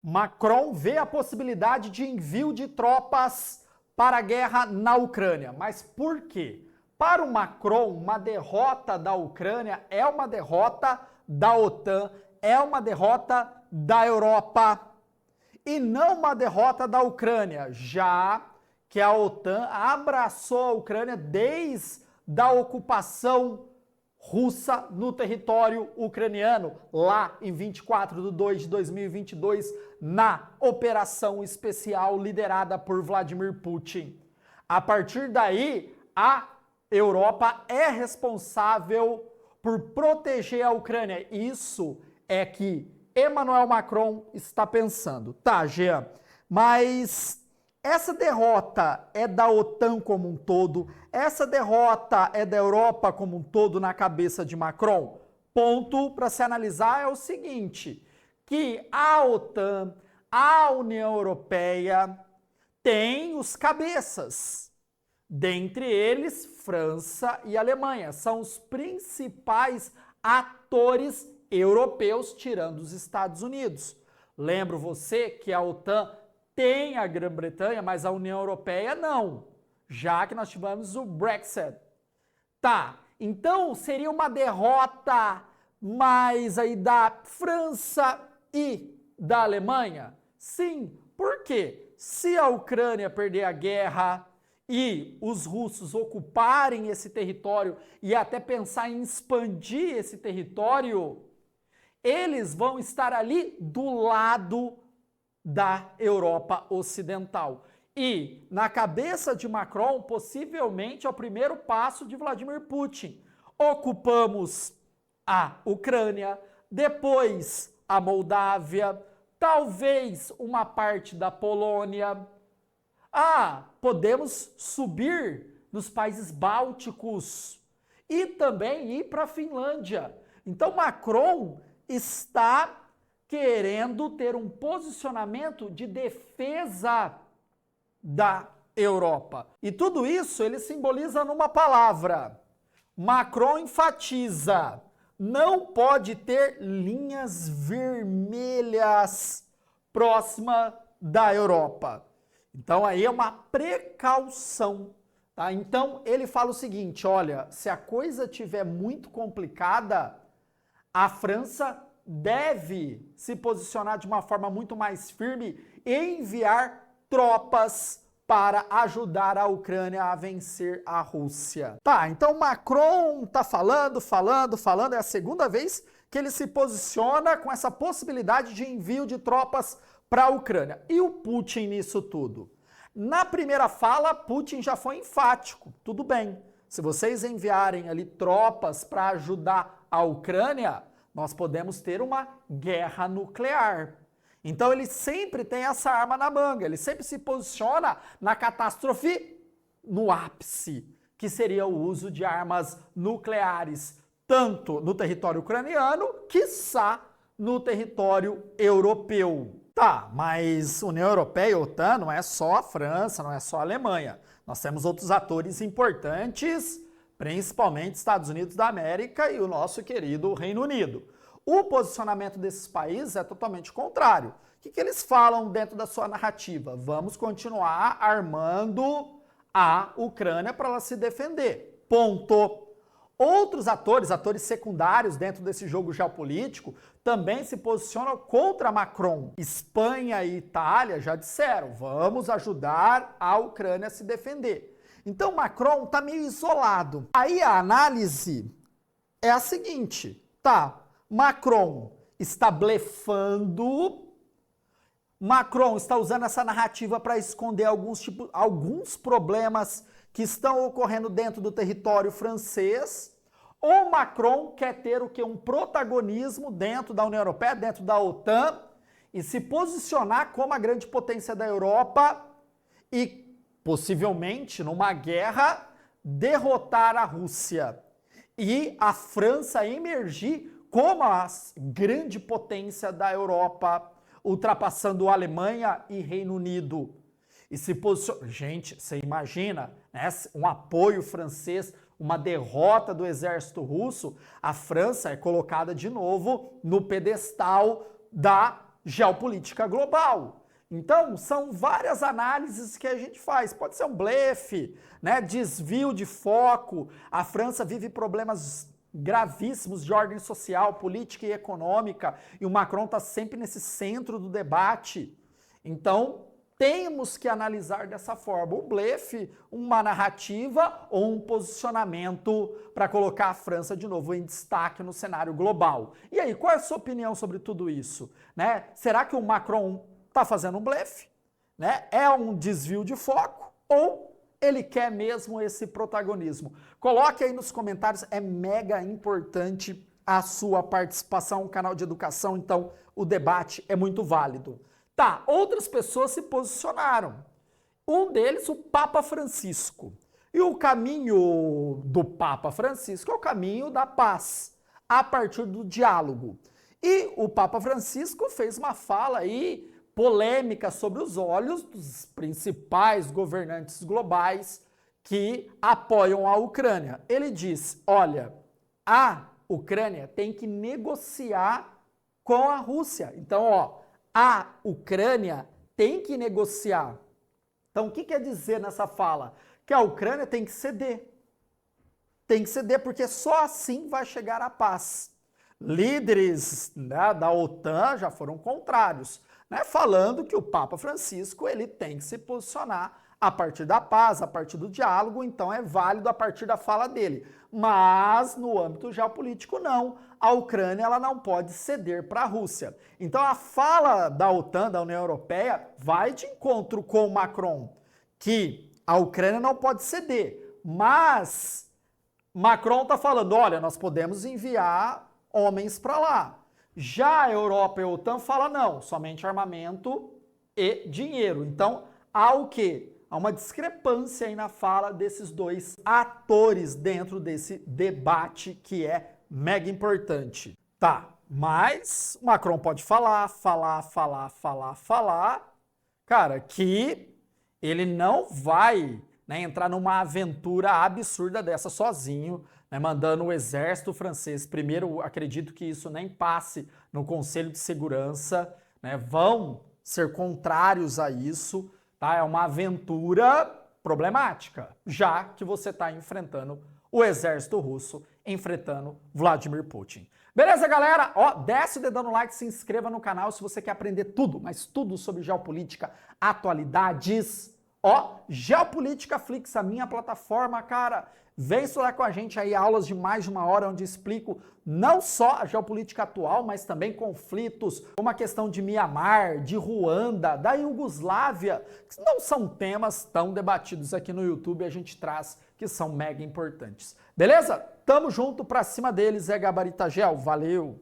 Macron vê a possibilidade de envio de tropas para a guerra na Ucrânia. Mas por quê? Para o Macron, uma derrota da Ucrânia é uma derrota da OTAN, é uma derrota da Europa e não uma derrota da Ucrânia, já que a OTAN abraçou a Ucrânia desde a ocupação russa no território ucraniano, lá em 24 de 2 de 2022, na operação especial liderada por Vladimir Putin. A partir daí, a Europa é responsável por proteger a Ucrânia. Isso é que Emmanuel Macron está pensando. Tá, Jean, mas essa derrota é da OTAN como um todo? Essa derrota é da Europa como um todo na cabeça de Macron? Ponto para se analisar é o seguinte, que a OTAN, a União Europeia, tem os cabeças. Dentre eles, França e Alemanha. São os principais atores europeus, tirando os Estados Unidos. Lembro você que a OTAN tem a Grã-Bretanha, mas a União Europeia não, já que nós tivemos o Brexit. Tá, então seria uma derrota mais aí da França e da Alemanha? Sim, por quê? Se a Ucrânia perder a guerra e os russos ocuparem esse território e até pensar em expandir esse território, eles vão estar ali do lado da Europa Ocidental. E, na cabeça de Macron, possivelmente é o primeiro passo de Vladimir Putin. Ocupamos a Ucrânia, depois a Moldávia, talvez uma parte da Polônia. Podemos subir nos países bálticos e também ir para a Finlândia. Então, Macron está querendo ter um posicionamento de defesa da Europa. E tudo isso ele simboliza numa palavra. Macron enfatiza: não pode ter linhas vermelhas próxima da Europa. Então aí é uma precaução, tá? Então ele fala o seguinte, olha, se a coisa estiver muito complicada, a França deve se posicionar de uma forma muito mais firme e enviar tropas para ajudar a Ucrânia a vencer a Rússia. Tá, então Macron tá falando, é a segunda vez que ele se posiciona com essa possibilidade de envio de tropas para a Ucrânia. E o Putin nisso tudo? Na primeira fala, Putin já foi enfático. Tudo bem, se vocês enviarem ali tropas para ajudar a Ucrânia, nós podemos ter uma guerra nuclear. Então ele sempre tem essa arma na manga, ele sempre se posiciona na catástrofe no ápice, que seria o uso de armas nucleares, tanto no território ucraniano, quiçá no território europeu. Tá, mas União Europeia e OTAN não é só a França, não é só a Alemanha. Nós temos outros atores importantes, principalmente Estados Unidos da América e o nosso querido Reino Unido. O posicionamento desses países é totalmente contrário. O que eles falam dentro da sua narrativa? Vamos continuar armando a Ucrânia para ela se defender. Ponto. Outros atores secundários dentro desse jogo geopolítico também se posicionam contra Macron. Espanha e Itália já disseram, vamos ajudar a Ucrânia a se defender. Então Macron está meio isolado. Aí a análise é a seguinte, tá, Macron está blefando, Macron está usando essa narrativa para esconder alguns problemas que estão ocorrendo dentro do território francês, ou Macron quer ter o quê? Um protagonismo dentro da União Europeia, dentro da OTAN, e se posicionar como a grande potência da Europa e, possivelmente, numa guerra, derrotar a Rússia. E a França emergir como a grande potência da Europa, ultrapassando a Alemanha e Reino Unido. E se posiciona... Gente, você imagina, né, um apoio francês, uma derrota do exército russo, a França é colocada de novo no pedestal da geopolítica global. Então, são várias análises que a gente faz. Pode ser um blefe, né? Desvio de foco. A França vive problemas gravíssimos de ordem social, política e econômica, e o Macron está sempre nesse centro do debate. Então, temos que analisar dessa forma o blefe, uma narrativa ou um posicionamento para colocar a França de novo em destaque no cenário global. E aí, qual é a sua opinião sobre tudo isso? Né? Será que o Macron está fazendo um blefe? Né? É um desvio de foco? Ou ele quer mesmo esse protagonismo? Coloque aí nos comentários, é mega importante a sua participação, um canal de educação, então o debate é muito válido. Tá, outras pessoas se posicionaram. Um deles, o Papa Francisco. E o caminho do Papa Francisco é o caminho da paz, a partir do diálogo. E o Papa Francisco fez uma fala aí polêmica sobre os olhos dos principais governantes globais que apoiam a Ucrânia. Ele diz, olha, a Ucrânia tem que negociar com a Rússia. Então, ó, a Ucrânia tem que negociar. Então, o que quer dizer nessa fala? Que a Ucrânia tem que ceder. Tem que ceder porque só assim vai chegar a paz. Líderes, né, da OTAN já foram contrários, né, falando que o Papa Francisco ele tem que se posicionar a partir da paz, a partir do diálogo, então é válido a partir da fala dele. Mas no âmbito geopolítico não, a Ucrânia ela não pode ceder para a Rússia. Então a fala da OTAN, da União Europeia, vai de encontro com o Macron, que a Ucrânia não pode ceder, mas Macron está falando, olha, nós podemos enviar homens para lá. Já a Europa e a OTAN fala não, somente armamento e dinheiro. Então há o quê? Há uma discrepância aí na fala desses dois atores dentro desse debate que é mega importante. Tá, mas o Macron pode falar, cara, que ele não vai, né, entrar numa aventura absurda dessa sozinho, né, mandando o exército francês. Primeiro, acredito que isso nem passe no Conselho de Segurança, né, vão ser contrários a isso. Tá? É uma aventura problemática, já que você está enfrentando o exército russo, enfrentando Vladimir Putin. Beleza, galera? Ó, desce o dedão no like, se inscreva no canal se você quer aprender tudo, mas tudo sobre geopolítica, atualidades. Ó, Geopolítica Flix, a minha plataforma, cara. Vem estudar com a gente aí aulas de mais de 1 hora, onde explico não só a geopolítica atual, mas também conflitos, como a questão de Mianmar, de Ruanda, da Iugoslávia, que não são temas tão debatidos aqui no YouTube, a gente traz que são mega importantes. Beleza? Tamo junto, pra cima deles, é Gabarita Gel. Valeu!